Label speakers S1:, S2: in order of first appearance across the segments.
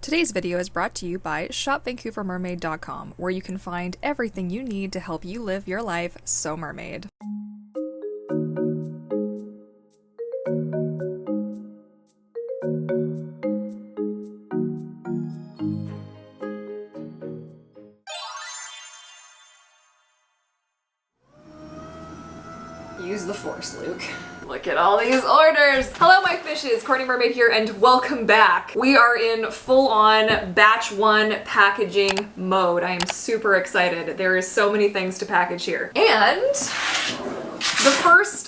S1: Today's video is brought to you by shopvancouvermermaid.com, where you can find everything you need to help you live your life so mermaid. Use the force, Luke. Look at all these orders! Hello my fishes, Courtney Mermaid here and welcome back. We are in full-on batch 1 packaging mode. I am super excited. There is so many things to package here. And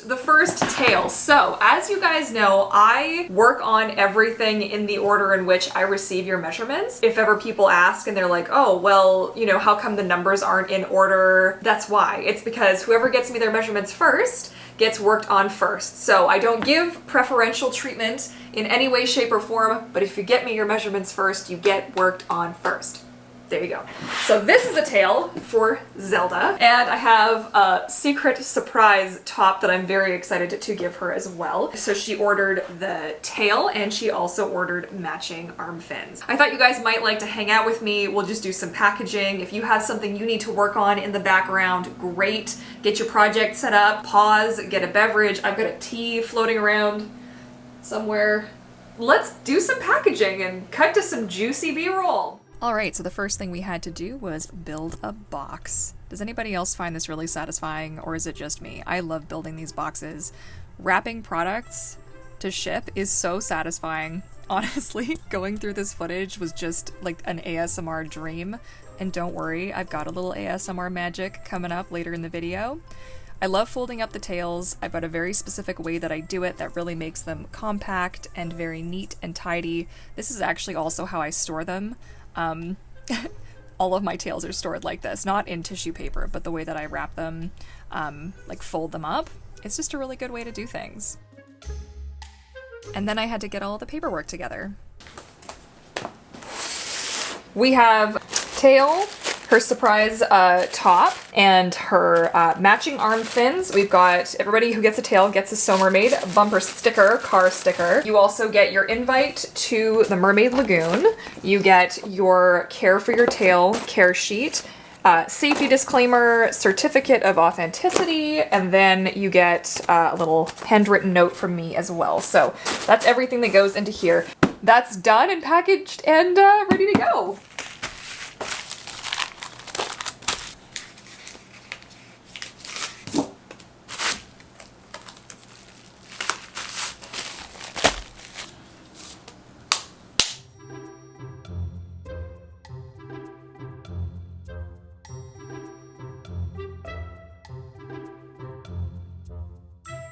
S1: the first tail. So as you guys know, I work on everything in the order in which I receive your measurements. If ever people ask and they're like, oh, well, you know, how come the numbers aren't in order? That's why. It's because whoever gets me their measurements first gets worked on first. So I don't give preferential treatment in any way, shape, or form, but if you get me your measurements first, you get worked on first. There you go. So this is a tail for Zelda, and I have a secret surprise top that I'm very excited to give her as well. So she ordered the tail, and she also ordered matching arm fins. I thought you guys might like to hang out with me. We'll just do some packaging. If you have something you need to work on in the background, great. Get your project set up, pause, get a beverage. I've got a tea floating around somewhere. Let's do some packaging and cut to some juicy B-roll. Alright, so the first thing we had to do was build a box. Does anybody else find this really satisfying, or is it just me? I love building these boxes. Wrapping products to ship is so satisfying. Honestly, going through this footage was just like an ASMR dream. And don't worry, I've got a little ASMR magic coming up later in the video. I love folding up the tails. I've got a very specific way that I do it that really makes them compact and very neat and tidy. This is actually also how I store them. All of my tails are stored like this, not in tissue paper, but the way that I wrap them, like fold them up. It's just a really good way to do things. And then I had to get all the paperwork together. We have tail, her surprise top, and her matching arm fins. We've got everybody who gets a tail gets a So Mermaid bumper sticker, car sticker. You also get your invite to the Mermaid Lagoon. You get your care for your tail care sheet, safety disclaimer, certificate of authenticity, and then you get a little handwritten note from me as well. So that's everything that goes into here. That's done and packaged and ready to go.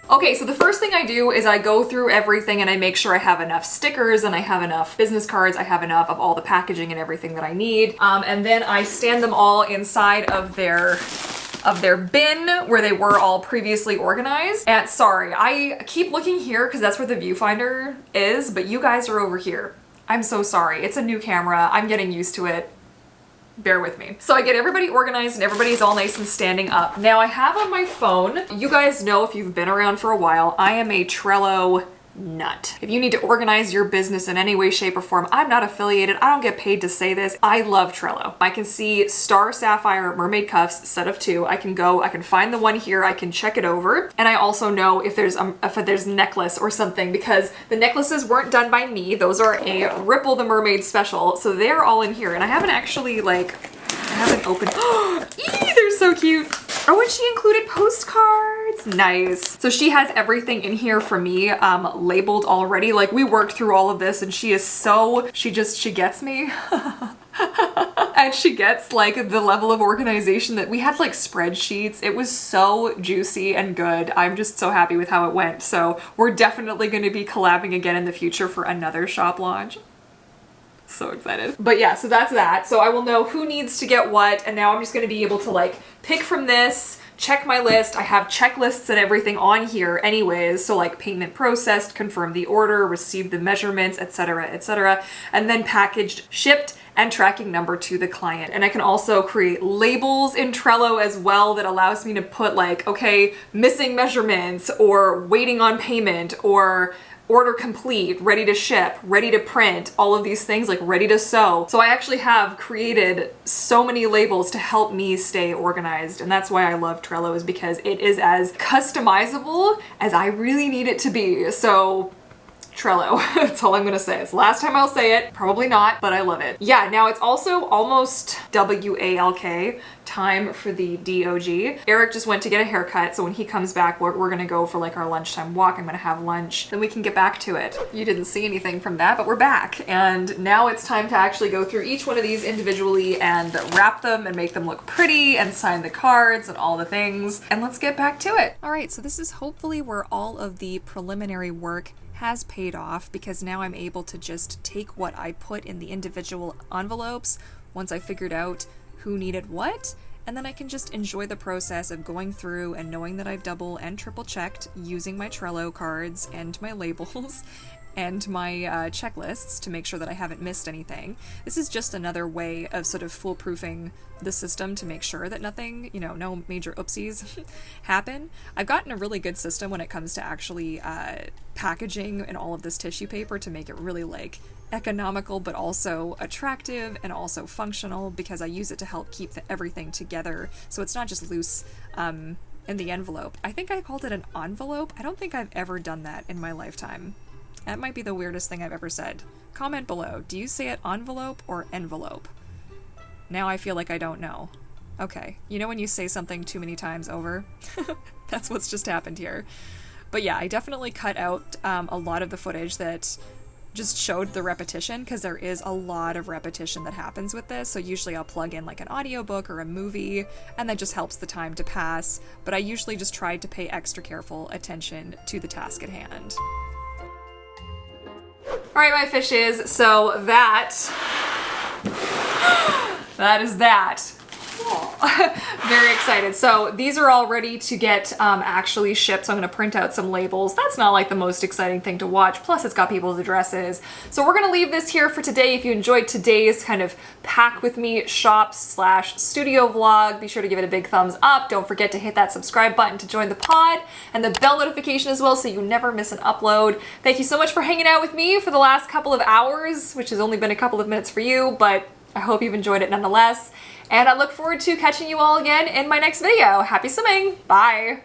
S1: Okay, so the first thing I do is I go through everything and I make sure I have enough stickers and I have enough business cards, I have enough of all the packaging and everything that I need. And then I stand them all inside of their bin where they were all previously organized. And sorry, I keep looking here because that's where the viewfinder is, but you guys are over here. I'm so sorry. It's a new camera. I'm getting used to it. Bear with me. So I get everybody organized and everybody's all nice and standing up. Now I have on my phone, you guys know if you've been around for a while, I am a Trello nut. If you need to organize your business in any way, shape, or form, I'm not affiliated. I don't get paid to say this. I love Trello. I can see Star Sapphire mermaid cuffs, set of 2. I can go, I can find the one here, I can check it over. And I also know if there's a necklace or something, because the necklaces weren't done by me. Those are a Ripple the Mermaid special. So they're all in here. And I haven't actually I haven't opened. Eee, they're so cute. Oh, and she included postcards. Nice. So she has everything in here for me labeled already. Like, we worked through all of this and she is so, she gets me. And she gets like the level of organization that we had, like spreadsheets. It was so juicy and good. I'm just so happy with how it went. So we're definitely going to be collabing again in the future for another shop launch. So excited. But yeah, so that's that. So I will know who needs to get what, and now I'm just gonna be able to like pick from this, check my list. I have checklists and everything on here anyways, so like payment processed, confirm the order, receive the measurements, etc., and then packaged, shipped, and tracking number to the client. And I can also create labels in Trello as well that allows me to put like, okay, missing measurements, or waiting on payment, or order complete, ready to ship, ready to print, all of these things, like ready to sew. So I actually have created so many labels to help me stay organized. And that's why I love Trello, is because it is as customizable as I really need it to be. So Trello, that's all I'm gonna say. It's the last time I'll say it, probably not, but I love it. Yeah, now it's also almost WALK, time for the DOG. Eric just went to get a haircut, so when he comes back, we're gonna go for like our lunchtime walk. I'm gonna have lunch, then we can get back to it. You didn't see anything from that, but we're back. And now it's time to actually go through each one of these individually and wrap them and make them look pretty and sign the cards and all the things. And let's get back to it. All right, so this is hopefully where all of the preliminary work has paid off, because now I'm able to just take what I put in the individual envelopes once I figured out who needed what, and then I can just enjoy the process of going through and knowing that I've double and triple checked using my Trello cards and my labels and my checklists to make sure that I haven't missed anything. This is just another way of sort of foolproofing the system to make sure that nothing, you know, no major oopsies happen. I've gotten a really good system when it comes to actually packaging and all of this tissue paper to make it really like economical but also attractive and also functional, because I use it to help keep everything together so it's not just loose in the envelope. I think I called it an envelope. I don't think I've ever done that in my lifetime. That might be the weirdest thing I've ever said. Comment below. Do you say it envelope or envelope? Now I feel like I don't know. Okay. You know when you say something too many times over? That's what's just happened here. But yeah, I definitely cut out a lot of the footage that just showed the repetition, because there is a lot of repetition that happens with this. So usually I'll plug in like an audiobook or a movie, and that just helps the time to pass. But I usually just tried to pay extra careful attention to the task at hand. All right, my fishes, so that is that. Very excited. So these are all ready to get actually shipped. So I'm going to print out some labels. That's not like the most exciting thing to watch. Plus it's got people's addresses. So we're going to leave this here for today. If you enjoyed today's kind of pack with me shop / studio vlog, be sure to give it a big thumbs up. Don't forget to hit that subscribe button to join the pod and the bell notification as well, so you never miss an upload. Thank you so much for hanging out with me for the last couple of hours, which has only been a couple of minutes for you, but I hope you've enjoyed it nonetheless. And I look forward to catching you all again in my next video. Happy swimming! Bye!